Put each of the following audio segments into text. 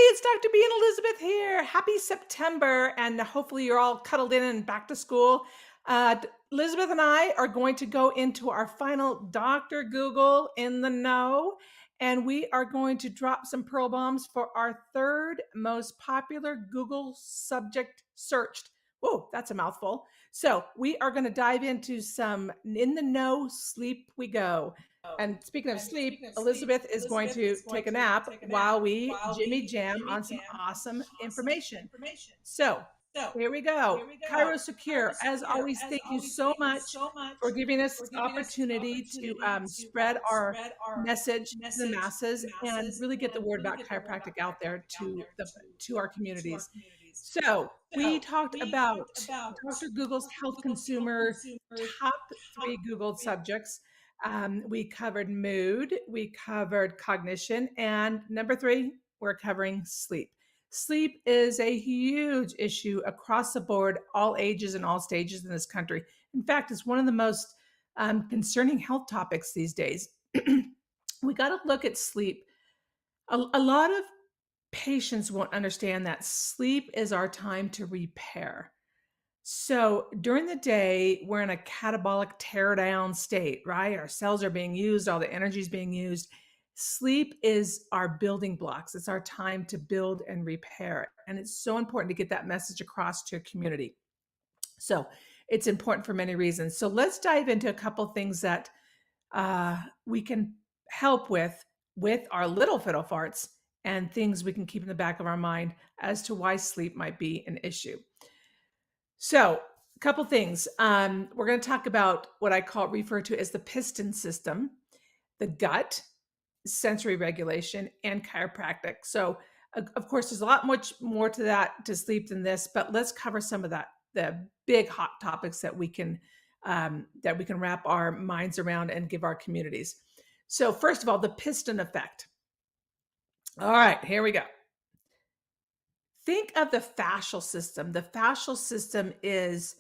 it's Dr. B and Elizabeth here. Happy September, and hopefully you're all cuddled in and back to school. Elizabeth and I are going to go into our final Dr. Google in the know, and we are going to drop some pearl bombs for our third most popular Google subject searched. Whoa, that's a mouthful. So we are going to dive into some in the know sleep we go. And speaking of sleep, Elizabeth is going to take a nap while we Jimmy Jam on some awesome information. So here we go. ChiroSecure, as always, thank you so much for giving us this opportunity to spread our message to the masses and really get the word about chiropractic out there to our communities. So we talked about Dr. Google's health consumer top 3 Googled subjects. We covered mood, we covered cognition, and number 3, we're covering sleep. Sleep is a huge issue across the board, all ages and all stages in this country. In fact, it's one of the most concerning health topics these days. We got to look at sleep. A lot of patients won't understand that sleep is our time to repair. So during the day, we're in a catabolic tear down state, right? Our cells are being used, all the energy is being used. Sleep is our building blocks. It's our time to build and repair. And it's so important to get that message across to your community. So it's important for many reasons. So let's dive into a couple things that we can help with our little fiddle farts and things we can keep in the back of our mind as to why sleep might be an issue. So, a couple things. We're going to talk about what I refer to as the piston system, the gut, sensory regulation, and chiropractic. So, of course, there's a lot much more to sleep than this, but let's cover some of the big hot topics that we can wrap our minds around and give our communities. So, first of all, the piston effect. All right, here we go. Think of the fascial system. The fascial system is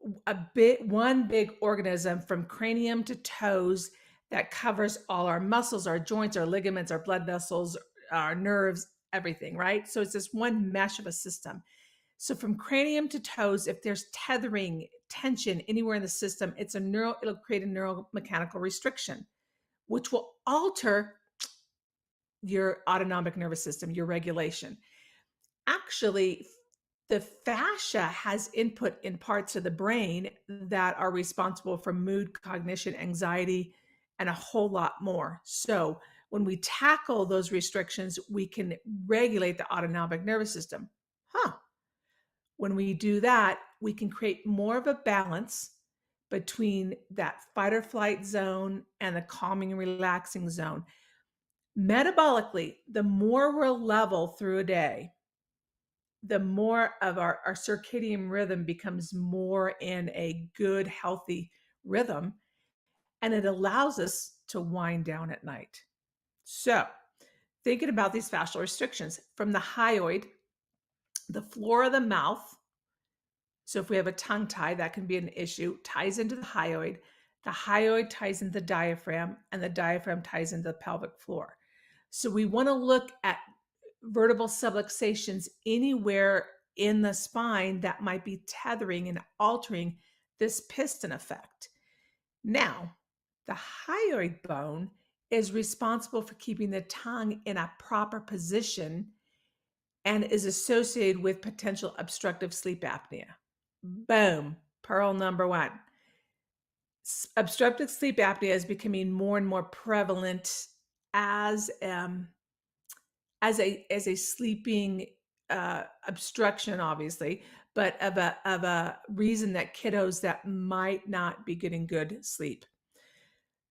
one big organism from cranium to toes that covers all our muscles, our joints, our ligaments, our blood vessels, our nerves, everything, right? So it's this one mesh of a system. So from cranium to toes, if there's tethering, tension anywhere in the system, it'll create a neuromechanical restriction, which will alter your autonomic nervous system, your regulation. Actually, the fascia has input in parts of the brain that are responsible for mood, cognition, anxiety, and a whole lot more. So when we tackle those restrictions, we can regulate the autonomic nervous system. When we do that, we can create more of a balance between that fight or flight zone and the calming and relaxing zone. Metabolically, the more we're level through a day, the more of our circadian rhythm becomes more in a good, healthy rhythm, and it allows us to wind down at night. So, thinking about these fascial restrictions from the hyoid, the floor of the mouth. So, if we have a tongue tie, that can be an issue, ties into the hyoid. The hyoid ties into the diaphragm, and the diaphragm ties into the pelvic floor. So, we want to look at vertebral subluxations anywhere in the spine that might be tethering and altering this piston effect. Now, the hyoid bone is responsible for keeping the tongue in a proper position and is associated with potential obstructive sleep apnea. Boom, pearl number 1. Obstructive sleep apnea is becoming more and more prevalent as a sleeping obstruction, obviously, but of a reason that kiddos that might not be getting good sleep.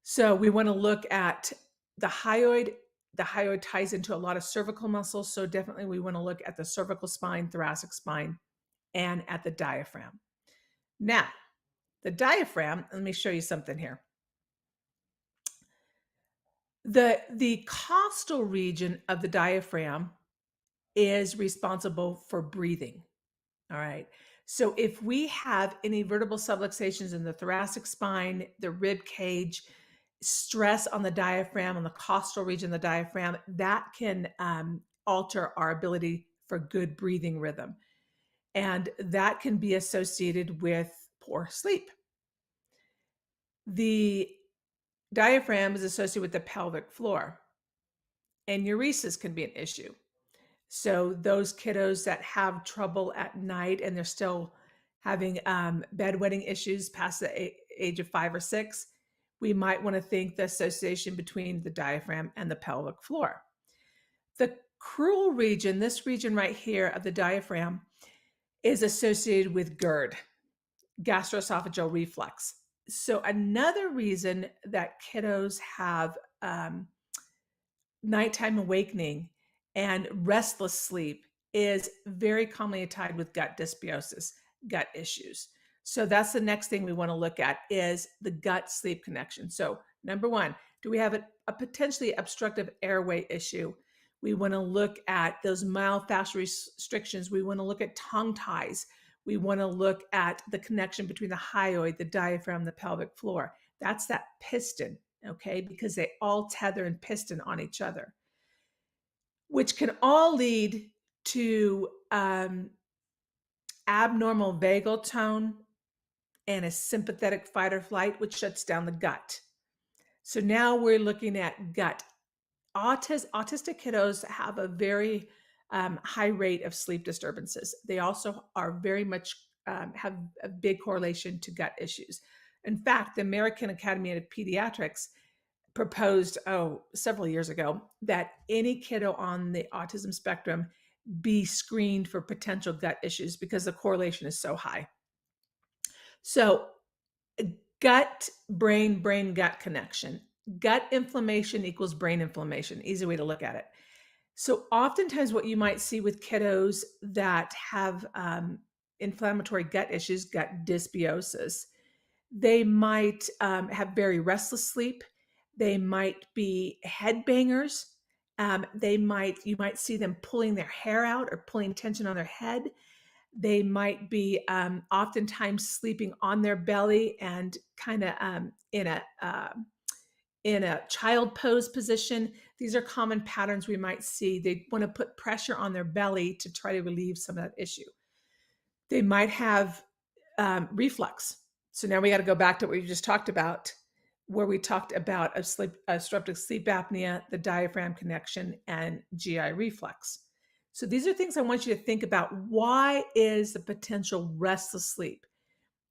So we want to look at the hyoid. The hyoid ties into a lot of cervical muscles, so definitely we want to look at the cervical spine, thoracic spine, and at the diaphragm. Now, the diaphragm, let me show you something here. The costal region of the diaphragm is responsible for breathing. All right. So if we have any vertebral subluxations in the thoracic spine, the rib cage, stress on the diaphragm, on the costal region of the diaphragm, that can alter our ability for good breathing rhythm. And that can be associated with poor sleep. The diaphragm is associated with the pelvic floor. Enuresis can be an issue. So those kiddos that have trouble at night and they're still having bedwetting issues past the age of 5 or 6, we might want to think the association between the diaphragm and the pelvic floor. The crural region, this region right here of the diaphragm, is associated with GERD, gastroesophageal reflux. So another reason that kiddos have nighttime awakening and restless sleep is very commonly tied with gut dysbiosis, gut issues. So that's the next thing we want to look at is the gut sleep connection. So number one, do we have a potentially obstructive airway issue? We want to look at those myofascial restrictions. We want to look at tongue ties. We want to look at the connection between the hyoid, the diaphragm, the pelvic floor. That's that piston, okay? Because they all tether and piston on each other, which can all lead to abnormal vagal tone and a sympathetic fight or flight, which shuts down the gut. So now we're looking at gut. Autistic kiddos have a very high rate of sleep disturbances. They also are very much have a big correlation to gut issues. In fact, the American Academy of Pediatrics proposed, several years ago, that any kiddo on the autism spectrum be screened for potential gut issues because the correlation is so high. So gut, brain, gut connection. Gut inflammation equals brain inflammation. Easy way to look at it. So oftentimes what you might see with kiddos that have inflammatory gut issues, gut dysbiosis, they might have very restless sleep. They might be head bangers. You might see them pulling their hair out or pulling tension on their head. They might be oftentimes sleeping on their belly and kind of in a child pose position. These are common patterns we might see. They want to put pressure on their belly to try to relieve some of that issue. They might have reflux. So now we got to go back to what we just talked about, where we talked about obstructive sleep apnea, the diaphragm connection, and GI reflux. So these are things I want you to think about. Why is the potential restless sleep?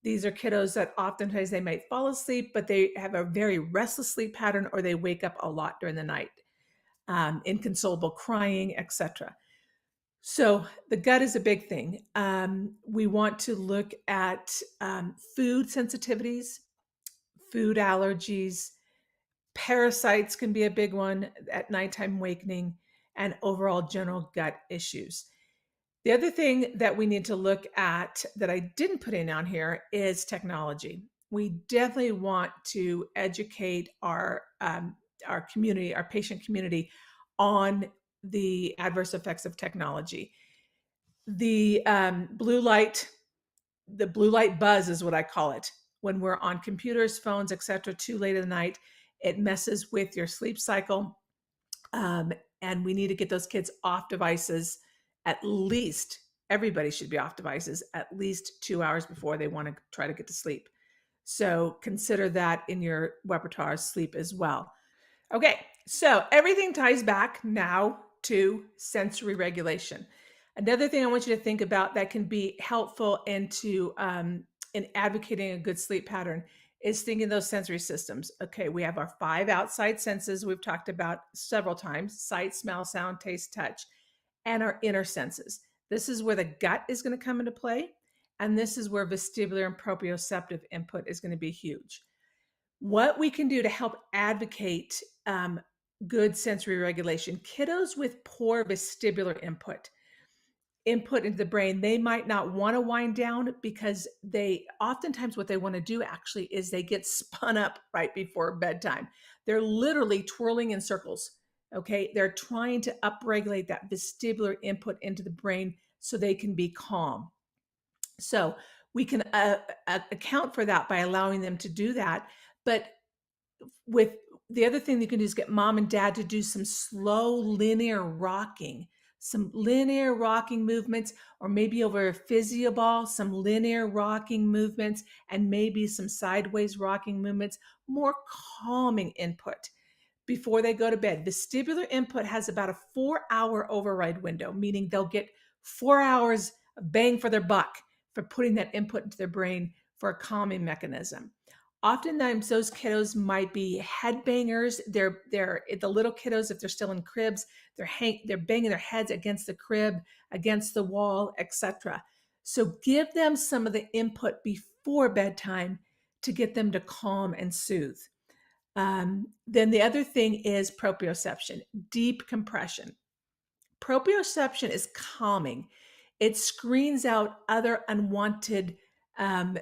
These are kiddos that oftentimes they might fall asleep, but they have a very restless sleep pattern, or they wake up a lot during the night, inconsolable crying, etc. So the gut is a big thing. We want to look at food sensitivities, food allergies, parasites can be a big one at nighttime awakening, and overall general gut issues. The other thing that we need to look at that I didn't put in on here is technology. We definitely want to educate our community, our patient community, on the adverse effects of technology. The blue light buzz is what I call it. When we're on computers, phones, etc., too late in the night, it messes with your sleep cycle. And we need to get those kids off devices. At least everybody should be off devices at least 2 hours before they want to try to get to sleep. So consider that in your repertoire sleep as well. Okay, so everything ties back now to sensory regulation. Another thing I want you to think about that can be helpful in advocating a good sleep pattern is thinking those sensory systems. Okay, we have our 5 outside senses we've talked about several times: sight, smell, sound, taste, touch, and our inner senses. This is where the gut is going to come into play, and this is where vestibular and proprioceptive input is going to be huge. What we can do to help advocate good sensory regulation: kiddos with poor vestibular input into the brain, they might not want to wind down because oftentimes what they want to do actually is they get spun up right before bedtime. They're literally twirling in circles. Okay, they're trying to upregulate that vestibular input into the brain so they can be calm. So we can account for that by allowing them to do that. But with the other thing you can do is get mom and dad to do some slow linear rocking. some linear rocking movements, or maybe over a physio ball, some linear rocking movements, and maybe some sideways rocking movements, more calming input before they go to bed. Vestibular input has about a 4-hour override window, meaning they'll get 4 hours of bang for their buck for putting that input into their brain for a calming mechanism. Oftentimes, those kiddos might be head bangers. They're the little kiddos, if they're still in cribs, they're banging their heads against the crib, against the wall, etc. So give them some of the input before bedtime to get them to calm and soothe. Then the other thing is proprioception, deep compression. Proprioception is calming. It screens out other unwanted um,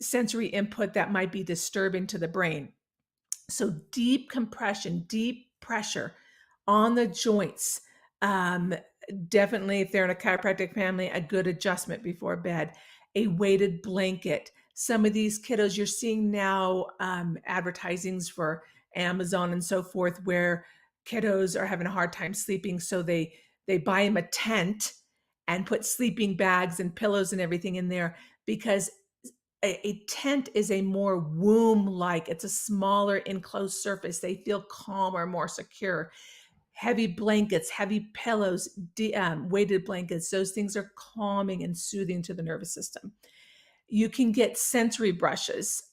sensory input that might be disturbing to the brain. So deep compression, deep pressure on the joints. Um, Definitely, if they're in a chiropractic family, a good adjustment before bed, a weighted blanket. Some of these kiddos you're seeing now, advertisings for Amazon and so forth, where kiddos are having a hard time sleeping, so they buy them a tent and put sleeping bags and pillows and everything in there, because a tent is a more womb-like, it's a smaller enclosed surface. They feel calmer, more secure. Heavy blankets, heavy pillows, weighted blankets, those things are calming and soothing to the nervous system. You can get sensory brushes.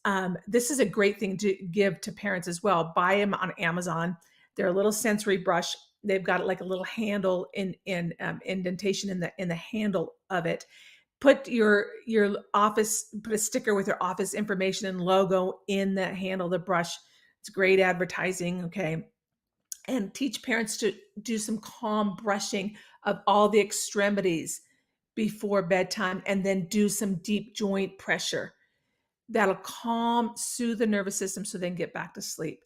This is a great thing to give to parents as well. Buy them on Amazon. They're a little sensory brush. They've got like a little handle in indentation in the handle of it. Put your office, put a sticker with your office information and logo in the handle of the brush. It's great advertising, okay? And teach parents to do some calm brushing of all the extremities before bedtime, and then do some deep joint pressure. That'll calm, soothe the nervous system so they can get back to sleep.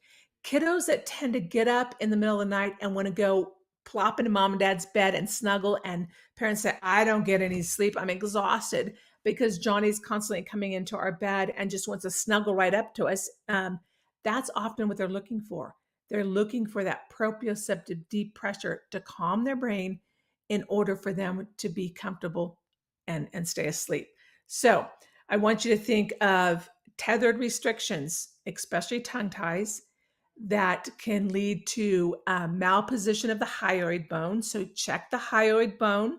Kiddos that tend to get up in the middle of the night and want to go plop into mom and dad's bed and snuggle, and parents say, I don't get any sleep, I'm exhausted, because Johnny's constantly coming into our bed and just wants to snuggle right up to us. That's often what they're looking for. They're looking for that proprioceptive deep pressure to calm their brain in order for them to be comfortable and stay asleep. So I want you to think of tethered restrictions, especially tongue ties, that can lead to malposition of the hyoid bone. So check the hyoid bone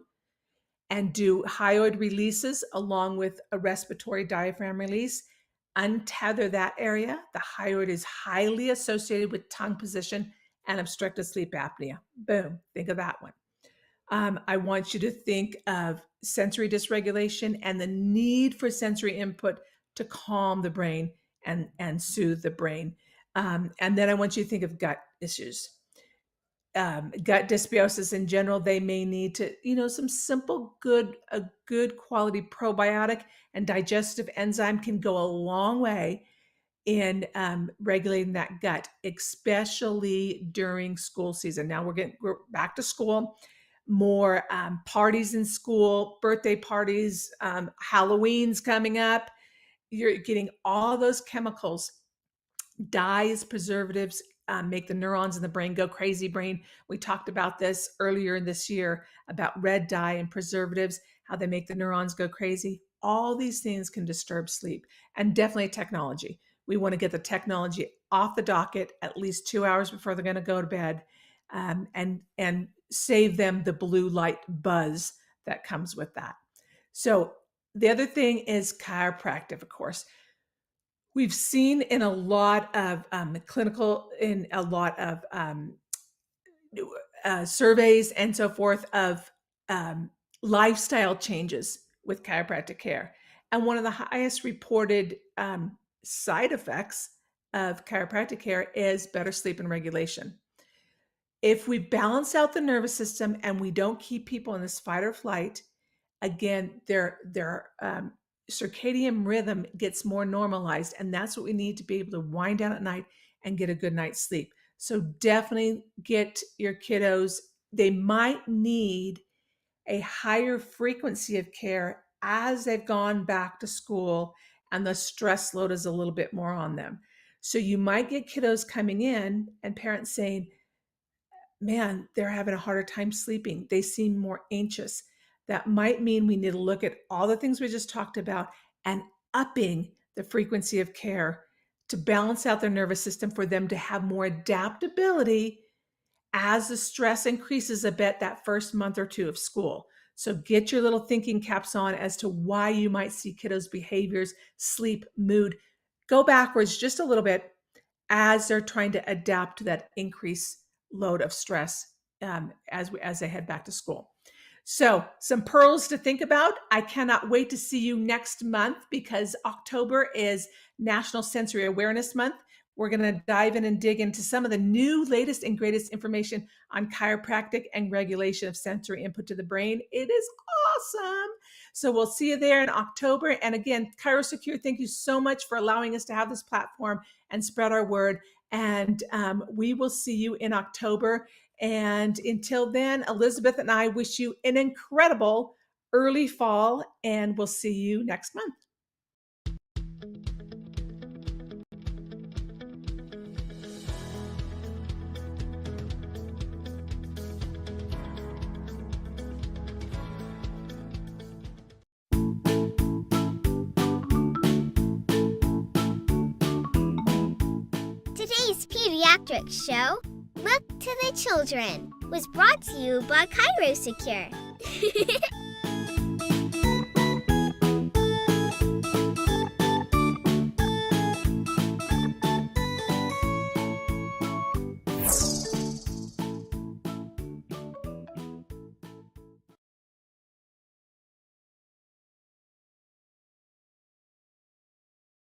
and do hyoid releases along with a respiratory diaphragm release. Untether that area. The hyoid is highly associated with tongue position and obstructive sleep apnea. Boom, think of that one. I want you to think of sensory dysregulation and the need for sensory input to calm the brain and soothe the brain. And then I want you to think of gut issues. Gut dysbiosis in general, they may need to, some simple, a good quality probiotic and digestive enzyme can go a long way in regulating that gut, especially during school season. Now we're back to school, more parties in school, birthday parties, Halloween's coming up. You're getting all those chemicals, dyes, preservatives, make the neurons in the brain go crazy brain. We talked about this earlier in this year about red dye and preservatives, how they make the neurons go crazy. All these things can disturb sleep, and definitely technology. We want to get the technology off the docket at least 2 hours before they're going to go to bed, and save them the blue light buzz that comes with that. So the other thing is chiropractic, of course. We've seen in a lot of surveys and so forth of lifestyle changes with chiropractic care. And one of the highest reported side effects of chiropractic care is better sleep and regulation. If we balance out the nervous system and we don't keep people in this fight or flight, again, their circadian rhythm gets more normalized, and that's what we need to be able to wind down at night and get a good night's sleep. So definitely get your kiddos. They might need a higher frequency of care as they've gone back to school and the stress load is a little bit more on them. So you might get kiddos coming in and parents saying, man, they're having a harder time sleeping. They seem more anxious. That might mean we need to look at all the things we just talked about and upping the frequency of care to balance out their nervous system for them to have more adaptability as the stress increases a bit that first month or two of school. So get your little thinking caps on as to why you might see kiddos' behaviors, sleep, mood go backwards just a little bit as they're trying to adapt to that increased load of stress as they head back to school. So, some pearls to think about. I cannot wait to see you next month because October is National Sensory Awareness Month. We're going to dive in and dig into some of the new, latest, and greatest information on chiropractic and regulation of sensory input to the brain. It is awesome. So, we'll see you there in October. And again, ChiroSecure, thank you so much for allowing us to have this platform and spread our word. And we will see you in October. And until then, Elizabeth and I wish you an incredible early fall, and we'll see you next month. Today's Pediatrics show, Look to the Children, was brought to you by ChiroSecure.